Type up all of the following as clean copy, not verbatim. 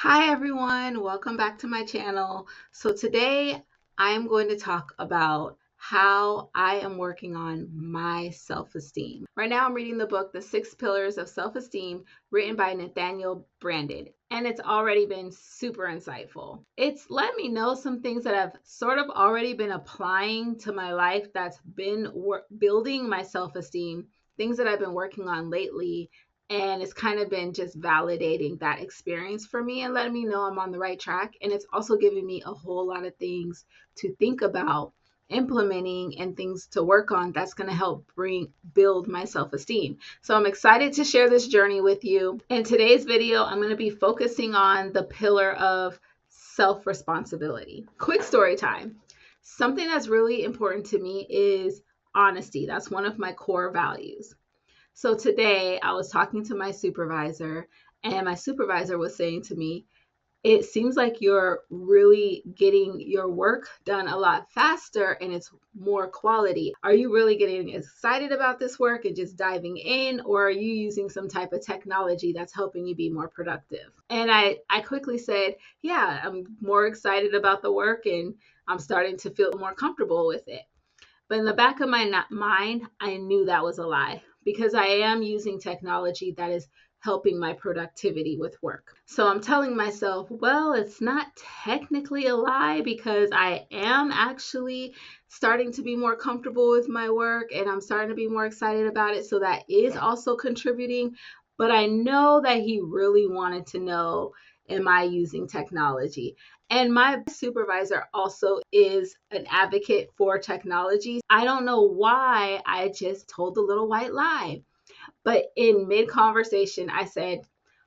Hi everyone, welcome back to my channel. So today I am going to talk about how I am working on my self-esteem. Right now I'm reading the book, The Six Pillars of Self-Esteem, written by Nathaniel Brandon, and it's already been super insightful. It's let me know some things that I've sort of already been applying to my life that's been building my self-esteem, things that I've been working on lately, and it's kind of been just validating that experience for me and letting me know I'm on the right track. And it's also giving me a whole lot of things to think about implementing and things to work on that's going to help build my self-esteem. So I'm excited to share this journey with you. In today's video, I'm going to be focusing on the pillar of self-responsibility. Quick story time. Something that's really important to me is honesty. That's one of my core values. So today I was talking to my supervisor, and my supervisor was saying to me, it seems like you're really getting your work done a lot faster and it's more quality. Are you really getting excited about this work and just diving in, or are you using some type of technology that's helping you be more productive? And I quickly said, yeah, I'm more excited about the work and I'm starting to feel more comfortable with it. But in the back of my mind, I knew that was a lie because I am using technology that is helping my productivity with work. So I'm telling myself, well, it's not technically a lie because I am actually starting to be more comfortable with my work and I'm starting to be more excited about it. So that is also contributing. But I know that he really wanted to know, am I using technology? And my supervisor also is an advocate for technology. I don't know why I just told the little white lie. But in mid conversation, I said,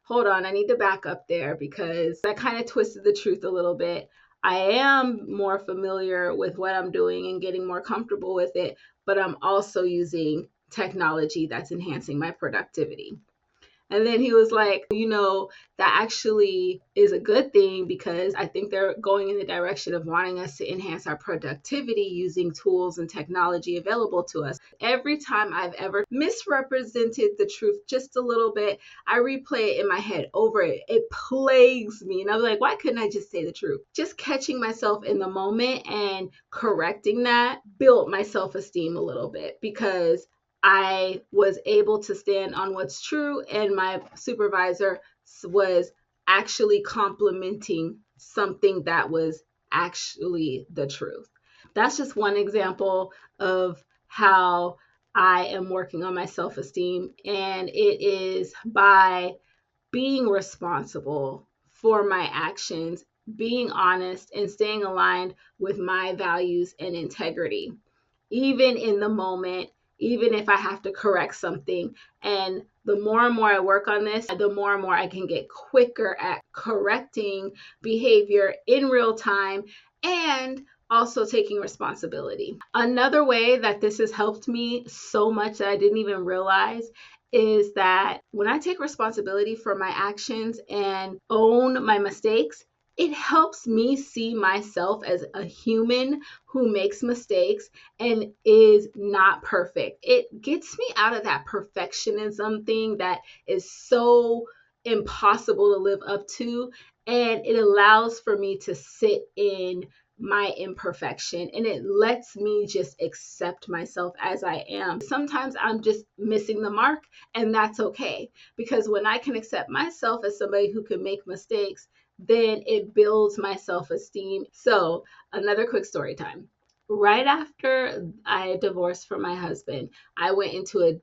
hold on, I need to back up there because that kind of twisted the truth a little bit. I am more familiar with what I'm doing and getting more comfortable with it, but I'm also using technology that's enhancing my productivity. And then he was like, that actually is a good thing because I think they're going in the direction of wanting us to enhance our productivity using tools and technology available to us. Every time I've ever misrepresented the truth just a little bit, I replay it in my head over it. It plagues me. And I'm like, why couldn't I just say the truth? Just catching myself in the moment and correcting that built my self-esteem a little bit because I was able to stand on what's true, and my supervisor was actually complimenting something that was actually the truth. That's just one example of how I am working on my self esteem, and it is by being responsible for my actions, being honest, and staying aligned with my values and integrity, even in the moment, even if I have to correct something. And the more and more I work on this, the more and more I can get quicker at correcting behavior in real time and also taking responsibility. Another way that this has helped me so much that I didn't even realize is that when I take responsibility for my actions and own my mistakes, it helps me see myself as a human who makes mistakes and is not perfect. It gets me out of that perfectionism thing that is so impossible to live up to. And it allows for me to sit in my imperfection and it lets me just accept myself as I am. Sometimes I'm just missing the mark, and that's okay because when I can accept myself as somebody who can make mistakes, then it builds my self-esteem. So, another quick story time. Right after I divorced from my husband, I went into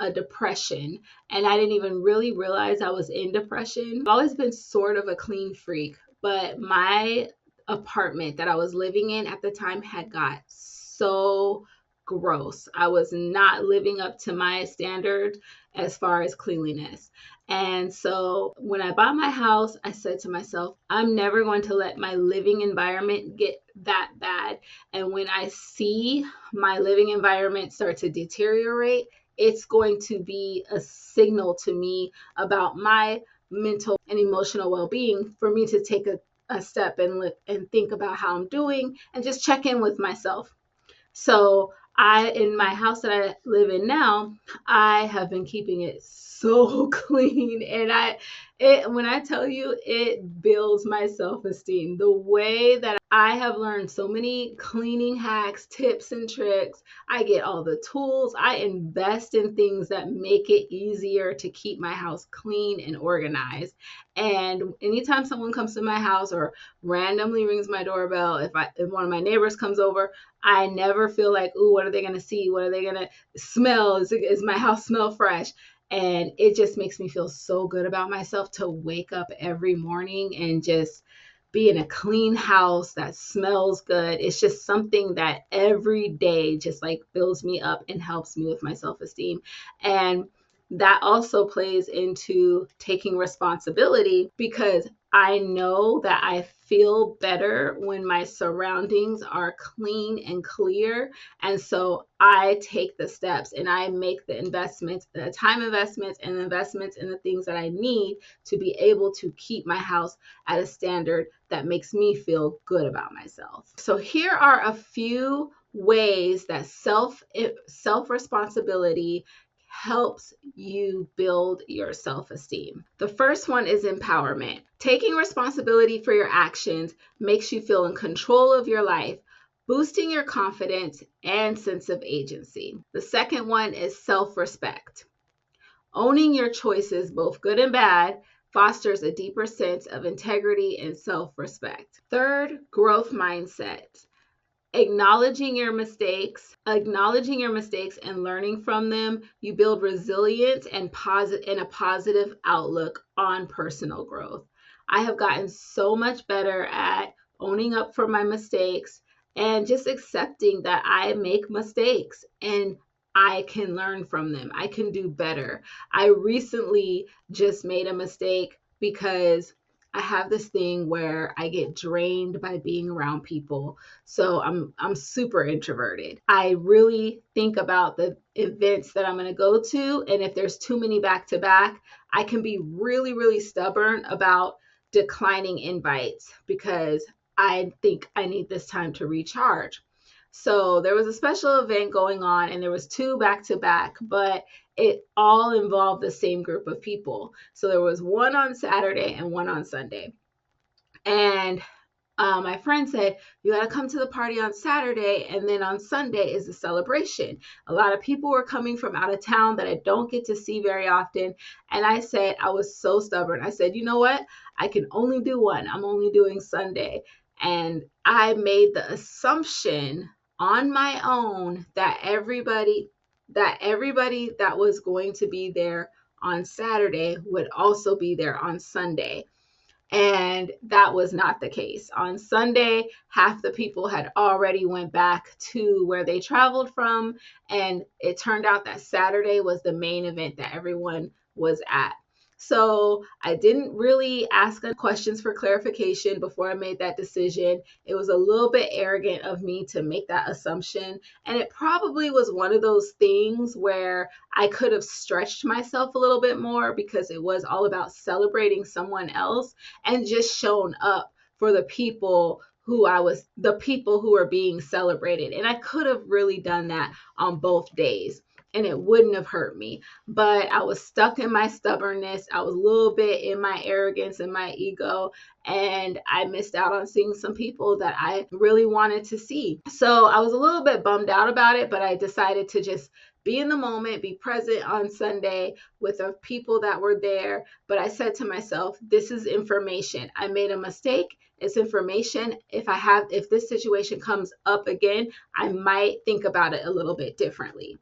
a depression, and I didn't even really realize I was in depression. I've always been sort of a clean freak, but my apartment that I was living in at the time had got so gross. I was not living up to my standard as far as cleanliness. And so when I bought my house, I said to myself, I'm never going to let my living environment get that bad. And when I see my living environment start to deteriorate, it's going to be a signal to me about my mental and emotional well-being for me to take a step and think about how I'm doing and just check in with myself. So in my house that I live in now, I have been keeping it so clean, and When I tell you, it builds my self-esteem. The way that I have learned so many cleaning hacks, tips, and tricks. I get all the tools. I invest in things that make it easier to keep my house clean and organized. And anytime someone comes to my house or randomly rings my doorbell, if one of my neighbors comes over, I never feel like, ooh, what are they gonna see? What are they gonna smell? Is my house smell fresh? And it just makes me feel so good about myself to wake up every morning and just be in a clean house that smells good. It's just something that every day just like fills me up and helps me with my self-esteem. And that also plays into taking responsibility because I know that I feel better when my surroundings are clean and clear. And so I take the steps and I make the investments, the time investments and investments in the things that I need to be able to keep my house at a standard that makes me feel good about myself. So here are a few ways that self responsibility helps you build your self-esteem. The first one is empowerment. Taking responsibility for your actions makes you feel in control of your life, boosting your confidence and sense of agency. The second one is self-respect. Owning your choices, both good and bad, fosters a deeper sense of integrity and self-respect. Third, growth mindset. Acknowledging your mistakes and learning from them, you build resilience and a positive outlook on personal growth. I have gotten so much better at owning up for my mistakes and just accepting that I make mistakes and I can learn from them. I can do better. I recently just made a mistake because I have this thing where I get drained by being around people. So I'm super introverted. I really think about the events that I'm going to go to, and if there's too many back to back, I can be really, really stubborn about declining invites because I think I need this time to recharge. So there was a special event going on and there was two back to back, but it all involved the same group of people. So there was one on Saturday and one on Sunday. And my friend said, you got to come to the party on Saturday, and then on Sunday is a celebration. A lot of people were coming from out of town that I don't get to see very often. And I said, I was so stubborn. I said, you know what? I can only do one. I'm only doing Sunday. And I made the assumption on my own that everybody that was going to be there on Saturday would also be there on Sunday. And that was not the case. On Sunday, half the people had already went back to where they traveled from, and it turned out that Saturday was the main event that everyone was at. So I didn't really ask questions for clarification before I made that decision. It was a little bit arrogant of me to make that assumption. And it probably was one of those things where I could have stretched myself a little bit more because it was all about celebrating someone else and just shown up for the people who were being celebrated. And I could have really done that on both days and it wouldn't have hurt me. But I was stuck in my stubbornness. I was a little bit in my arrogance and my ego, and I missed out on seeing some people that I really wanted to see. So I was a little bit bummed out about it, but I decided to just be in the moment, be present on Sunday with the people that were there. But I said to myself, this is information. I made a mistake. It's information. If this situation comes up again, I might think about it a little bit differently.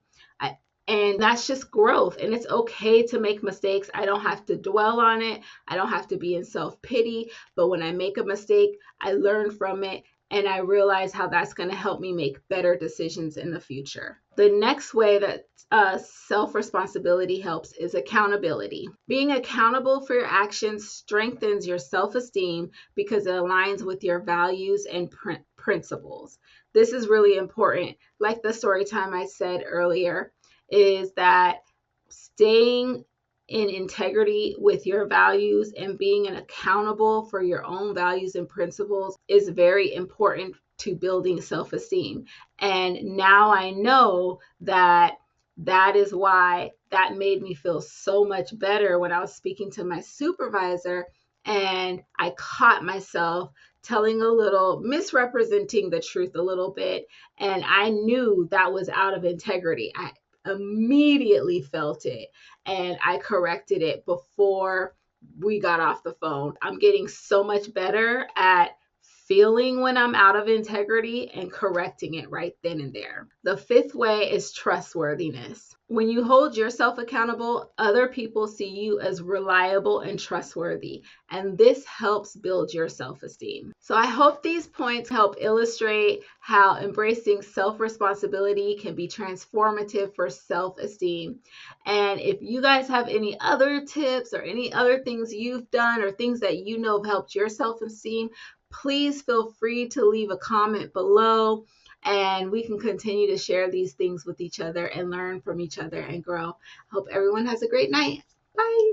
And that's just growth. And it's okay to make mistakes. I don't have to dwell on it. I don't have to be in self-pity. But when I make a mistake, I learn from it. And I realize how that's going to help me make better decisions in the future. The next way that self-responsibility helps is accountability. Being accountable for your actions strengthens your self-esteem because it aligns with your values and principles. This is really important. Like the story time I said earlier, is that staying in integrity with your values and being accountable for your own values and principles is very important to building self-esteem. And now I know that that is why that made me feel so much better when I was speaking to my supervisor and I caught myself telling a little, misrepresenting the truth a little bit. And I knew that was out of integrity. I immediately felt it and I corrected it before we got off the phone. I'm getting so much better at feeling when I'm out of integrity and correcting it right then and there. The fifth way is trustworthiness. When you hold yourself accountable, other people see you as reliable and trustworthy, and this helps build your self-esteem. So I hope these points help illustrate how embracing self-responsibility can be transformative for self-esteem. And if you guys have any other tips or any other things you've done or things that you know have helped your self-esteem, please feel free to leave a comment below and we can continue to share these things with each other and learn from each other and grow. Hope everyone has a great night. Bye.